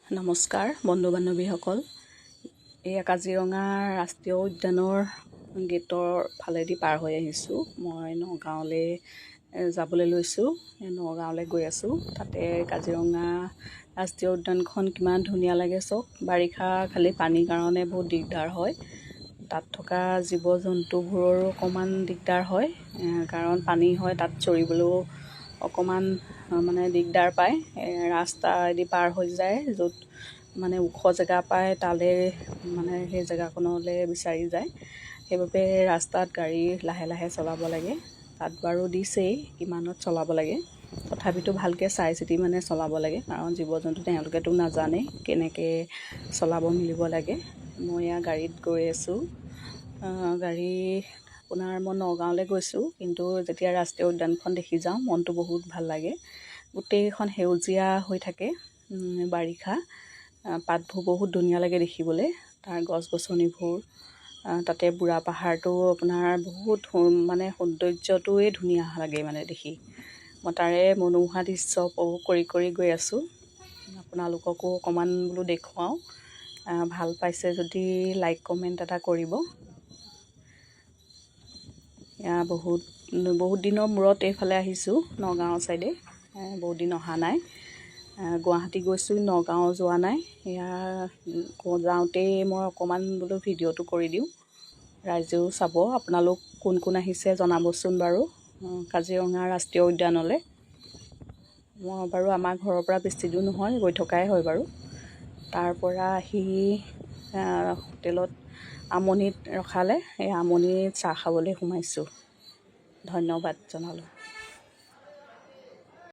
নমস্কাৰ বন্ধু বান্ধৱীসকল। এই কাজিৰঙা ৰাষ্ট্ৰীয় উদ্যানৰ গেটৰ ফালেদি পাৰ হৈ আহিছোঁ। মই নগাঁৱলৈ যাবলৈ লৈছোঁ। নগাঁৱলৈ গৈ আছোঁ। তাতে কাজিৰঙা ৰাষ্ট্ৰীয় উদ্যানখন কিমান ধুনীয়া লাগে চাওক। বাৰিষা খালি পানীৰ কাৰণে বহুত দিগদাৰ হয়। তাত থকা জীৱ জন্তুবোৰৰো অকণমান দিগদাৰ হয়, কাৰণ পানী হয়। তাত চৰিবলৈও অকণমান দিগদাৰ পায়। ৰাস্তাদি পাৰ হৈ যায়, য'ত ওখ জেগা পায় তালৈ সেই জেগাকণলৈ বিচাৰি যায়। সেইবাবে ৰাস্তাত গাড়ী লাহে লাহে চলাব লাগে। তাত বাৰু দিছেই কিমানত চলাব লাগে, তথাপিতো ভালকৈ চাই চিতি চলাব লাগে, কাৰণ জীৱ জন্তু তেওঁলোকেতো নাজানে কেনেকৈ চলাব মেলিব লাগে। মই এয়া গাড়ীত গৈ আছোঁ। গাড়ী মই নগাঁৱলৈ গৈছোঁ, কিন্তু যেতিয়া ৰাষ্ট্ৰীয় উদ্যানখন দেখি যাওঁ মনটো বহুত ভাল লাগে। গোটেইখন সেউজীয়া হৈ থাকে। বাৰিষা পাতবোৰ বহুত ধুনীয়া লাগে দেখিবলৈ। তাৰ গছ গছনিবোৰ, তাতে বুঢ়া পাহাৰটো আপোনাৰ বহুত সৌন্দৰ্যটোৱে ধুনীয়া লাগে দেখি। মই তাৰে মনোমোহা দৃশ্য উপভোগ কৰি গৈ আছোঁ। আপোনালোককো অকণমান দেখুৱাওঁ। ভাল পাইছে যদি লাইক কমেণ্ট এটা কৰিব। এয়া বহুত দিনৰ মূৰত এইফালে আহিছোঁ, নগাঁও ছাইডে। বহুত দিন অহা নাই। গুৱাহাটী গৈছোঁ, নগাঁও যোৱা নাই। এয়া যাওঁতেই মই অকণমান ভিডিঅ'টো কৰি দিওঁ, ৰাইজেও চাব। আপোনালোক কোন কোন আহিছে জনাবচোন বাৰু কাজিৰঙা ৰাষ্ট্ৰীয় উদ্যানলৈ। মই বাৰু আমাৰ ঘৰৰ পৰা বেছি দূৰ নহয়, গৈ থকাই হয় বাৰু। তাৰ পৰা আহি হোটেলত আমনিত ৰখালে, এই আমনিত চাহ খাবলৈ সোমাইছোঁ। ধন্যবাদ জনালোঁ।